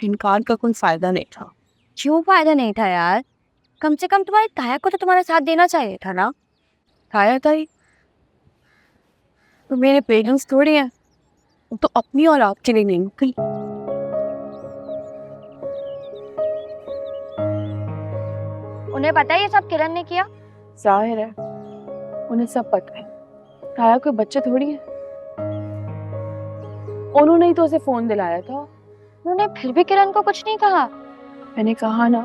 इनकार का कोई फायदा नहीं था। क्यों फायदा नहीं था यार? कम से कम तुम्हारे ताया को तो तुम्हारा साथ देना चाहिए था ना। ताया ताई तो मेरे पेरेंट्स थोड़ी हैं, वो तो अपनी औलाद के लिए नहीं कहीं। उन्हें पता है ये सब किरण ने किया? जाहिर है उन्हें सब पता है। ताया कोई बच्चे थोड़ी है, उन्होंने ही तो उसे फोन दिलाया था। उन्होंने फिर भी किरण को कुछ नहीं कहा? मैंने कहा ना,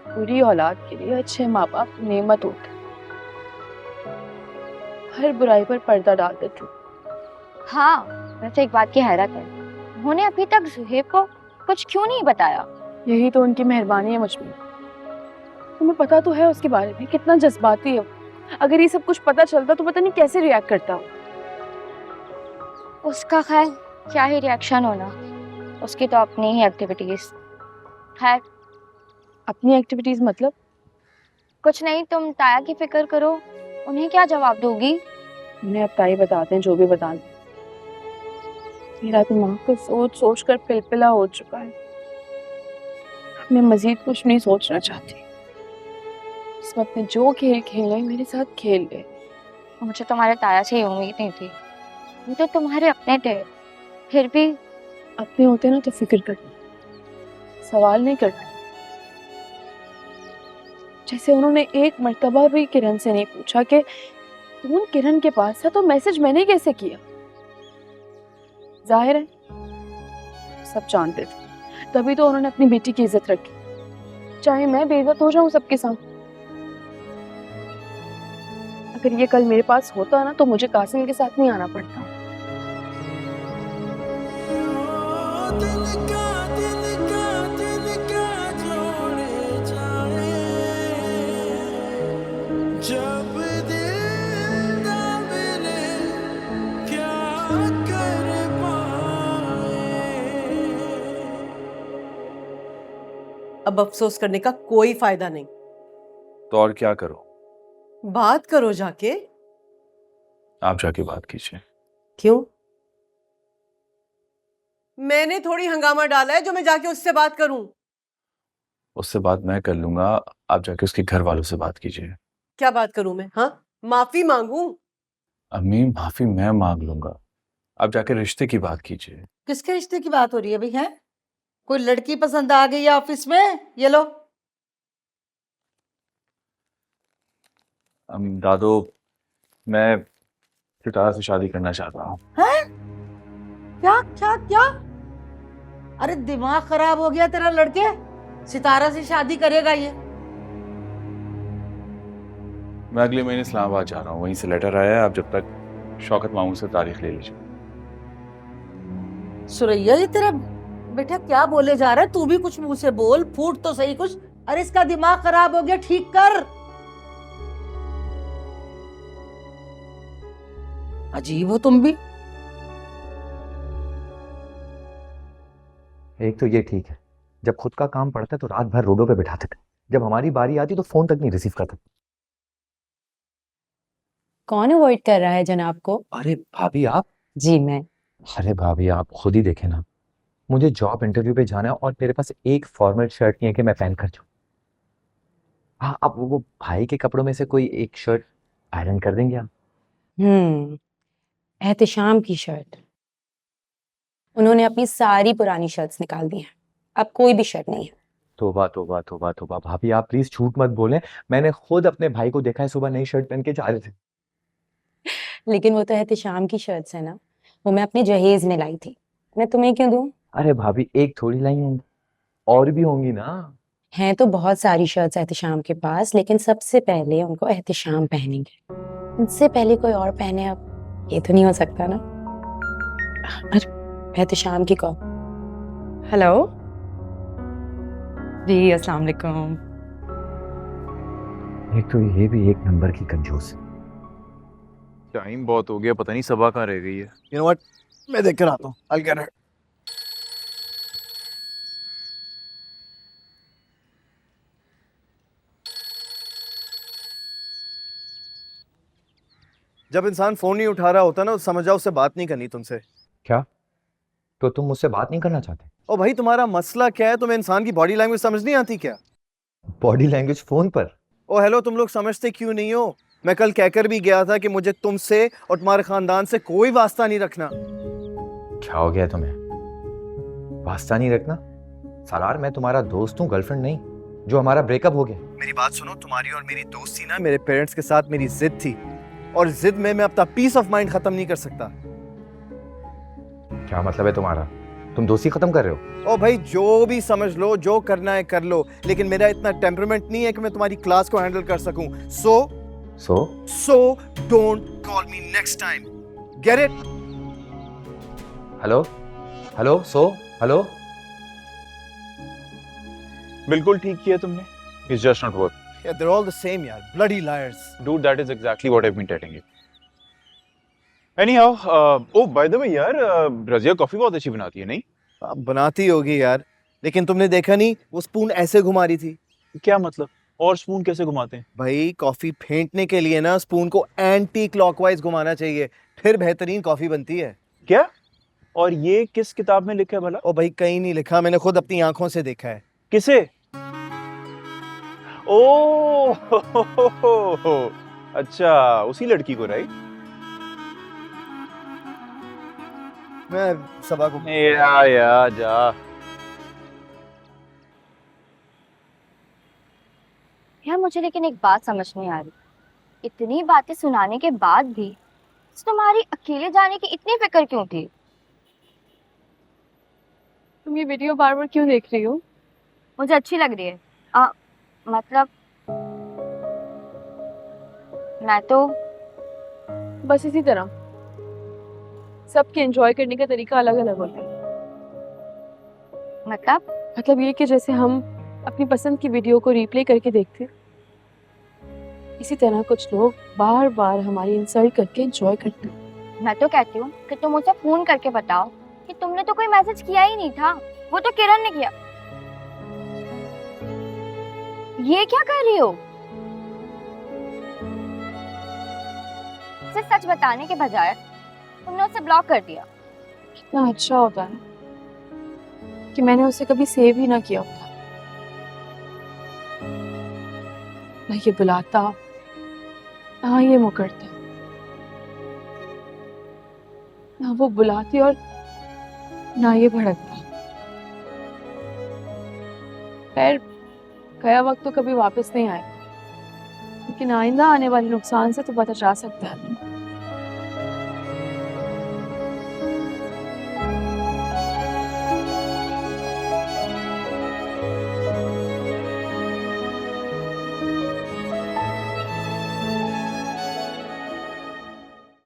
बुरी औलाद के लिए अच्छे माँ बाप नेमत होते, हर बुराई पर पर्दा डाल देते। हाँ, वैसे एक बात की हैरत है, उन्होंने अभी तक जुहेब को कुछ क्यों नहीं बताया? यही तो उनकी मेहरबानी है मुझ में। तुम्हें पता तो है उसके बारे में कितना जज्बाती है। अगर ये सब कुछ पता चलता तो पता नहीं कैसे रिएक्ट करता। उसका खैर क्या ही रिएक्शन होना, उसकी तो अपनी ही एक्टिविटीज। खैर अपनी एक्टिविटीज मतलब? कुछ नहीं, तुम ताया की फिक्र करो, उन्हें क्या जवाब दोगी? उन्हें अब ताई बताते हैं जो भी बताना। मेरा दिमाग तो सोच सोच कर पिलपिला हो चुका है। मैं मजीद कुछ नहीं सोचना चाहती। इस वक्त में जो खेल खेलने मेरे साथ खेल ले। मुझे तुम्हारे ताया से ही उम्मीद नहीं थी, वो तो तुम्हारे अपने थे। फिर भी अपने होते ना तो फिक्र करती, सवाल नहीं करती। जैसे उन्होंने एक मर्तबा भी किरण से नहीं पूछा कि फोन किरण के पास था तो मैसेज मैंने कैसे किया। जाहिर है सब जानते थे, तभी तो उन्होंने अपनी बेटी की इज्जत रखी, चाहे मैं बेइज्जत हो जाऊं सबके सामने। अगर ये कल मेरे पास होता ना तो मुझे कासिम के साथ नहीं आना पड़ता। जब दिल ना मिले क्या कर पाए। अब अफसोस करने का कोई फायदा नहीं। तो और क्या करो? बात करो जाके। आप जाके बात कीजिए। क्यों? मैंने थोड़ी हंगामा डाला है जो मैं जाके उससे बात करूं। उससे बात मैं कर लूंगा, आप जाके उसके घर वालों से बात कीजिए। क्या बात करूं मैं? हाँ, माफी मांगू? अम्मी माफी मैं मांग लूंगा, आप जाके रिश्ते की बात कीजिए। किसके रिश्ते की बात हो रही है भाई? है कोई लड़की पसंद आ गई है ऑफिस में? ये लो। दादो, मैं सितारा से शादी करना चाहता हूँ। है? क्या क्या क्या? अरे दिमाग खराब हो गया तेरा लड़के? सितारा से शादी करेगा ये? मैं अगले महीने इस्लामाबाद जा रहा हूँ, वहीं से लेटर आया है। आप जब तक शौकत मामू से तारीख ले लीजिए। सुरैया ये तेरा बेटा क्या बोले जा रहा है? तू भी कुछ मुंह से बोल, फूट तो सही कुछ। अरे इसका दिमाग खराब हो गया, ठीक कर। अजीब हो तुम भी। एक तो ये ठीक है, जब खुद का काम पड़ता है तो रात भर रोडों पे बिठाते थे, जब हमारी बारी आती तो फोन तक नहीं रिसीव करते। कौन अवॉइड कर रहा है जनाब को? अरे भाभी आप। जी मैं। अरे भाभी आप खुद ही देखें ना, मुझे जॉब इंटरव्यू पे जाना है और मेरे पास एक फॉर्मल शर्ट नहीं है कि मैं पहन कर जाऊं। हाँ, अब वो भाई के कपड़ों में से कोई एक शर्ट आयरन कर देंगे आप? एहतिशाम की शर्ट। उन्होंने अपनी सारी पुरानी शर्ट्स निकाल दी हैं, अब कोई भी शर्ट नहीं है। तोबा तोबा तोबा तोबा भाभी आप प्लीज झूठ मत बोलें, मैंने खुद अपने भाई को देखा है सुबह नई शर्ट पहन के जा रहे थे। लेकिन वो तो एहतिशाम की शर्ट्स है ना, वो मैं अपने जहेज में लाई थी, मैं तुम्हें क्यों दूं? अरे भाभी एक थोड़ी लाई होंगी, और भी होंगी ना। हैं तो बहुत सारी शर्ट्स एहतिशाम के पास, लेकिन सबसे पहले उनको एहतिशाम पहनेंगे, उनसे पहले कोई और पहने। अब ये तो नहीं हो सकता ना। अरे एहतिशाम की कॉल। हेलो जी, अस्सलाम वालेकुम। एक तो ये भी एक नंबर की कंजूस है। टाइम बहुत हो गया, पता नहीं सबा कहाँ रह गई है। You know what? मैं देख कर आता हूँ। I'll get her. जब इंसान फोन नहीं उठा रहा होता ना, तो समझ जाओ उससे बात नहीं करनी तुमसे। क्या? तो तुम मुझसे बात नहीं करना चाहते? ओ भाई तुम्हारा मसला क्या है? तुम्हें इंसान की बॉडी लैंग्वेज समझ नहीं आती क्या? बॉडी लैंग्वेज फोन पर? ओ हेलो, तुम लोग समझते क्यों नहीं हो? मैं कल कहकर भी गया था कि मुझे तुमसे और तुम्हारे खानदान से कोई वास्ता नहीं रखना। क्या हो गया तुम्हें? वास्ता नहीं रखना? सालार, मैं तुम्हारा दोस्त हूँ, गर्लफ्रेंड नहीं। जो हमारा ब्रेकअप हो गया। मेरी बात सुनो, तुम्हारी और मेरी दोस्ती ना मेरे पेरेंट्स के साथ मेरी जिद थी, और जिद में मैं अपना पीस ऑफ माइंड खत्म नहीं कर सकता। क्या मतलब है तुम्हारा? तुम दोस्ती खत्म कर रहे हो? ओ भाई जो भी समझ लो, जो करना है कर लो, लेकिन मेरा इतना टेम्परामेंट नहीं है कि मैं तुम्हारी क्लास को हैंडल कर सकूं। So don't call me next time, get it? Hello hello hello. बिल्कुल ठीक किया तुमने। It's just not work. Yeah, they're all the same यार, bloody liars. Dude, that is exactly what I've been telling you. Anyhow, oh by the way यार, Razia coffee बहुत अच्छी बनाती है नहीं? बनाती होगी यार, लेकिन तुमने देखा नहीं वो स्पून ऐसे घुमा रही थी? क्या मतलब? और स्पून कैसे घुमाते हैं? भाई कॉफी फेंटने के लिए ना स्पून को एंटी क्लॉकवाइज घुमाना चाहिए, फिर बेहतरीन कॉफी बनती है। क्या? और ये किस किताब में लिखा है भला? ओ भाई कहीं नहीं लिखा, मैंने खुद अपनी आंखों से देखा है। किसे? ओ अच्छा, उसी लड़की को, राइट? मैं सबा को या जा। यार मुझे लेकिन एक बात समझ नहीं आ रही, इतनी बातें सुनाने के बाद भी तुम्हारी अकेले जाने की इतनी फिक्र क्यों थी? तुम ये वीडियो बार बार क्यों देख रही हो? मुझे अच्छी लग रही है। मतलब मैं तो बस इसी तरह सबके एंजॉय करने का तरीका अलग अलग होता है। मतलब ये कि जैसे हम अपनी पसंद की वीडियो को रिप्ले करके देखते, इसी तरह कुछ लोग बार बार हमारी इंसल्ट करके एंजॉय करते हैं। मैं तो कहती हूँ कि तुम मुझे फोन करके बताओ कि तुमने तो कोई मैसेज किया ही नहीं था, वो तो किरण ने किया। ये क्या कर रही हो? सिर्फ सच बताने के बजाय तुमने उसे ब्लॉक कर दिया। कितना अच्छा होता है कि मैंने उसे कभी सेव ही ना किया होता, ना ये बुलाता ना ये मुकरता, ना वो बुलाती और ना ये भड़कता। खैर गया वक्त तो कभी वापस नहीं आएगा, लेकिन आइंदा आने वाले नुकसान से तो बचा जा सकता है।